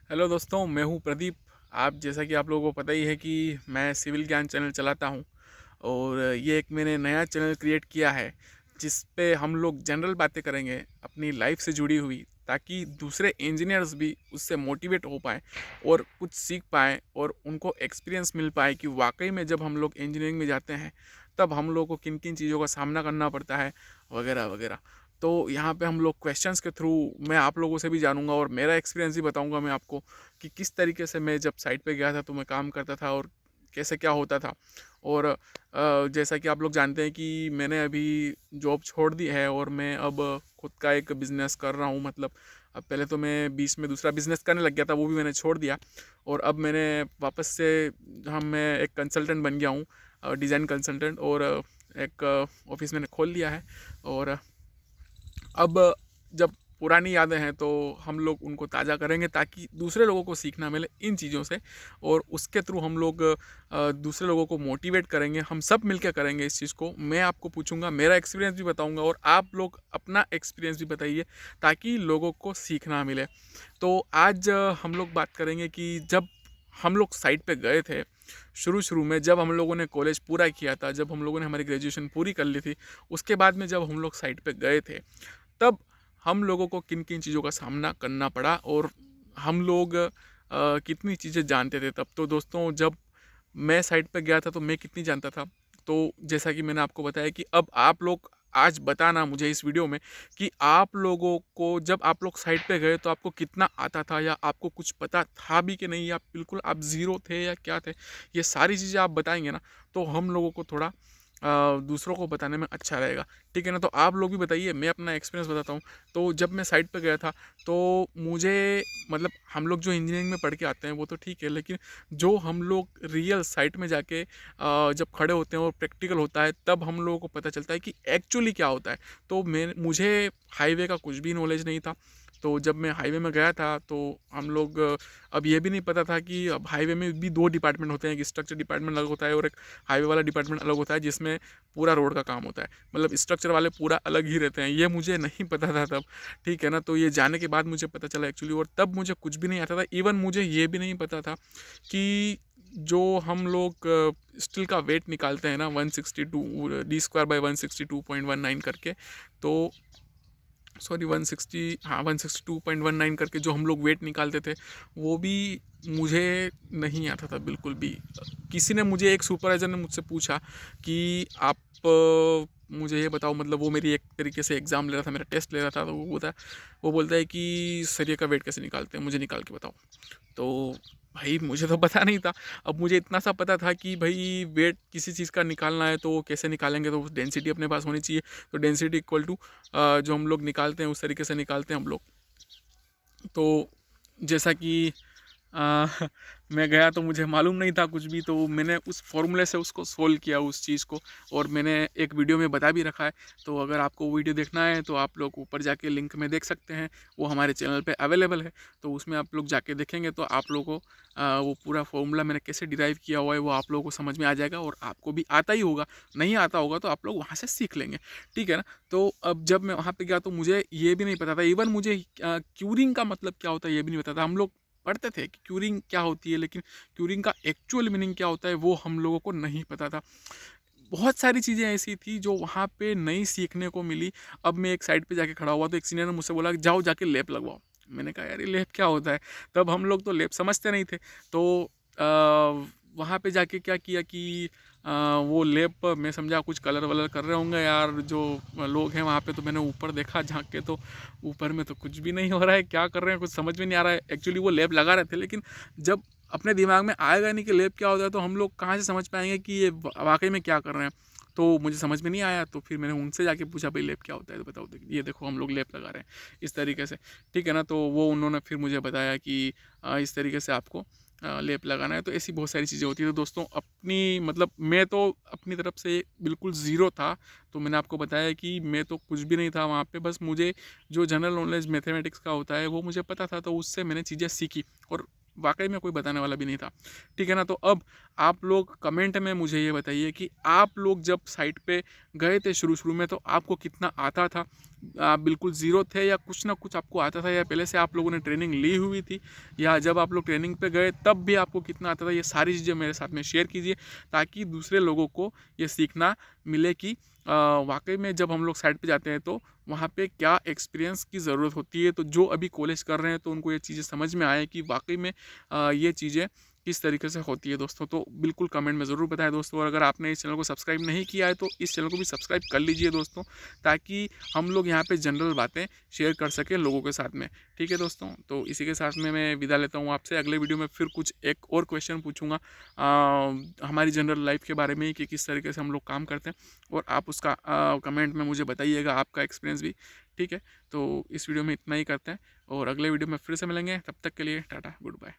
Hello दोस्तों, मैं हूं प्रदीप। आप जैसा कि आप लोगों को पता ही है कि मैं सिविल ज्ञान चैनल चलाता हूं और ये एक मैंने नया चैनल क्रिएट किया है जिस पे हम लोग जनरल बातें करेंगे अपनी लाइफ से जुड़ी हुई, ताकि दूसरे इंजीनियर्स भी उससे मोटिवेट हो पाएँ और कुछ सीख पाएँ और उनको एक्सपीरियंस मिल पाए कि वाकई में जब हम लोग इंजीनियरिंग में जाते हैं तब हम लोग को किन किन चीज़ों का सामना करना पड़ता है, वगैरह वगैरह। तो यहाँ पे हम लोग क्वेश्चंस के थ्रू मैं आप लोगों से भी जानूंगा और मेरा एक्सपीरियंस भी बताऊंगा मैं आपको कि किस तरीके से मैं जब साइट पे गया था तो मैं काम करता था और कैसे क्या होता था। और जैसा कि आप लोग जानते हैं कि मैंने अभी जॉब छोड़ दी है और मैं अब खुद का एक बिज़नेस कर रहा हूँ। मतलब अब पहले तो मैं बीच में दूसरा बिज़नेस करने लग गया था, वो भी मैंने छोड़ दिया और अब मैंने वापस से मैं एक कंसल्टेंट बन गया हूँ, डिज़ाइन कंसल्टेंट। और एक ऑफिस मैंने खोल लिया है। और अब जब पुरानी यादें हैं तो हम लोग उनको ताज़ा करेंगे ताकि दूसरे लोगों को सीखना मिले इन चीज़ों से, और उसके थ्रू हम लोग दूसरे लोगों को मोटिवेट करेंगे। हम सब मिलकर करेंगे इस चीज़ को। मैं आपको पूछूंगा, मेरा एक्सपीरियंस भी बताऊंगा और आप लोग अपना एक्सपीरियंस भी बताइए ताकि लोगों को सीखना मिले। तो आज हम लोग बात करेंगे कि जब हम लोग साइट पे गए थे शुरू शुरू में, जब हम लोगों ने कॉलेज पूरा किया था, जब हम लोगों ने हमारी ग्रेजुएशन पूरी कर ली थी, उसके बाद में जब हम लोग साइट पे गए थे तब हम लोगों को किन किन चीज़ों का सामना करना पड़ा और हम लोग कितनी चीज़ें जानते थे तब। तो दोस्तों, जब मैं साइट पे गया था तो मैं कितनी जानता था, तो जैसा कि मैंने आपको बताया कि अब आप लोग आज बताना मुझे इस वीडियो में कि आप लोगों को जब आप लोग साइट पे गए तो आपको कितना आता था, या आपको कुछ पता था भी कि नहीं, या बिल्कुल आप ज़ीरो थे या क्या थे। ये सारी चीज़ें आप बताएंगे ना तो हम लोगों को थोड़ा दूसरों को बताने में अच्छा रहेगा। ठीक है ना? तो आप लोग भी बताइए, मैं अपना एक्सपीरियंस बताता हूँ। तो जब मैं साइट पे गया था तो मुझे, मतलब हम लोग जो इंजीनियरिंग में पढ़ के आते हैं वो तो ठीक है, लेकिन जो हम लोग रियल साइट में जाके जब खड़े होते हैं और प्रैक्टिकल होता है तब हम लोगों को पता चलता है कि एक्चुअली क्या होता है। तो मुझे हाईवे का कुछ भी नॉलेज नहीं था। तो जब मैं हाईवे में गया था तो हम लोग, अब ये भी नहीं पता था कि अब हाईवे में भी दो डिपार्टमेंट होते हैं, एक स्ट्रक्चर डिपार्टमेंट अलग होता है और एक हाईवे वाला डिपार्टमेंट अलग होता है जिसमें पूरा रोड का काम होता है। मतलब स्ट्रक्चर वाले पूरा अलग ही रहते हैं, ये मुझे नहीं पता था तब। ठीक है ना? तो ये जाने के बाद मुझे पता चला एक्चुअली, और तब मुझे कुछ भी नहीं आता था। इवन मुझे ये भी नहीं पता था कि जो हम लोग स्टील का वेट निकालते हैं ना, 162 d² / 162.19 करके, तो सॉरी 160, हाँ 162.19 करके जो हम लोग वेट निकालते थे, वो भी मुझे नहीं आता था बिल्कुल भी। किसी ने मुझे, एक सुपरवाइज़र ने मुझसे पूछा कि आप मुझे ये बताओ, मतलब वो मेरी एक तरीके से एग्ज़ाम ले रहा था, मेरा टेस्ट ले रहा था। तो वो बोलता है कि सरिया का वेट कैसे निकालते हैं, मुझे निकाल के बताओ। तो भाई मुझे तो पता नहीं था। अब मुझे इतना सा पता था कि भाई वेट किसी चीज़ का निकालना है तो कैसे निकालेंगे, तो डेंसिटी अपने पास होनी चाहिए। तो डेंसिटी इक्वल टू जो हम लोग निकालते हैं उस तरीके से निकालते हैं हम लोग। तो जैसा कि आ, मैं गया तो मुझे मालूम नहीं था कुछ भी, तो मैंने उस फॉर्मूले से उसको सोल्व किया उस चीज़ को, और मैंने एक वीडियो में बता भी रखा है। तो अगर आपको वो वीडियो देखना है तो आप लोग ऊपर जाके लिंक में देख सकते हैं, वो हमारे चैनल पे अवेलेबल है। तो उसमें आप लोग जाके देखेंगे तो आप लोगों को वो पूरा फॉर्मूला मैंने कैसे डिराइव किया हुआ है वो आप लोगों को समझ में आ जाएगा, और आपको भी आता ही होगा। नहीं आता होगा तो आप लोग वहाँ से सीख लेंगे। ठीक है ना? तो अब जब मैं वहाँ पे गया तो मुझे ये भी नहीं पता था, इवन मुझे क्यूरिंग का मतलब क्या होता है ये भी नहीं पता था। हम लोग पढ़ते थे कि क्यूरिंग क्या होती है, लेकिन क्यूरिंग का एक्चुअल मीनिंग क्या होता है वो हम लोगों को नहीं पता था। बहुत सारी चीज़ें ऐसी थी जो वहाँ पे नई सीखने को मिली। अब मैं एक साइड पे जाके खड़ा हुआ तो एक सीनियर ने मुझसे बोला कि जाओ जाके लैप लगवाओ। मैंने कहा यार ये लैप क्या होता है? तब हम लोग तो लैप समझते नहीं थे। तो वहाँ पे जाके क्या किया कि वो लैप मैं समझा कुछ कलर वलर कर रहे होंगे यार जो लोग हैं वहाँ पे। तो मैंने ऊपर देखा झांक के, तो ऊपर में तो कुछ भी नहीं हो रहा है, क्या कर रहे हैं कुछ समझ में नहीं आ रहा है। एक्चुअली वो लैप लगा रहे थे, लेकिन जब अपने दिमाग में आएगा नहीं कि लैप क्या होता है तो हम लोग कहाँ से समझ पाएंगे कि ये वाकई में क्या कर रहे हैं। तो मुझे समझ में नहीं आया, तो फिर मैंने उनसे जाके पूछा भाई लैप क्या होता है, तो बताओ ये देखो हम लोग लैप लगा रहे हैं इस तरीके से। ठीक है ना? तो वो उन्होंने फिर मुझे बताया कि इस तरीके से आपको लेप लगाना है। तो ऐसी बहुत सारी चीज़ें होती है। तो दोस्तों, अपनी, मतलब मैं तो अपनी तरफ से बिल्कुल ज़ीरो था। तो मैंने आपको बताया कि मैं तो कुछ भी नहीं था वहाँ पे, बस मुझे जो जनरल नॉलेज मैथमेटिक्स का होता है वो मुझे पता था, तो उससे मैंने चीज़ें सीखी, और वाकई में कोई बताने वाला भी नहीं था। ठीक है ना? तो अब आप लोग कमेंट में मुझे ये बताइए कि आप लोग जब साइट पे गए थे शुरू शुरू में तो आपको कितना आता था, आप बिल्कुल ज़ीरो थे या कुछ ना कुछ आपको आता था, या पहले से आप लोगों ने ट्रेनिंग ली हुई थी, या जब आप लोग ट्रेनिंग पे गए तब भी आपको कितना आता था, ये सारी चीज़ें मेरे साथ में शेयर कीजिए, ताकि दूसरे लोगों को ये सीखना मिले कि वाकई में जब हम लोग साइट पे जाते हैं तो वहाँ पे क्या एक्सपीरियंस की ज़रूरत होती है। तो जो अभी कॉलेज कर रहे हैं तो उनको ये चीज़ें समझ में आए कि वाकई में ये चीज़ें किस तरीके से होती है दोस्तों। तो बिल्कुल कमेंट में ज़रूर बताएं दोस्तों, और अगर आपने इस चैनल को सब्सक्राइब नहीं किया है तो इस चैनल को भी सब्सक्राइब कर लीजिए दोस्तों, ताकि हम लोग यहाँ पे जनरल बातें शेयर कर सकें लोगों के साथ में। ठीक है दोस्तों, तो इसी के साथ में मैं विदा लेता हूँ आपसे। अगले वीडियो में फिर कुछ एक और क्वेश्चन पूछूंगा हमारी जनरल लाइफ के बारे में, कि किस तरीके से हम लोग काम करते हैं, और आप उसका कमेंट में मुझे बताइएगा आपका एक्सपीरियंस भी। ठीक है, तो इस वीडियो में इतना ही करते हैं, और अगले वीडियो में फिर से मिलेंगे। तब तक के लिए टाटा, गुड बाय।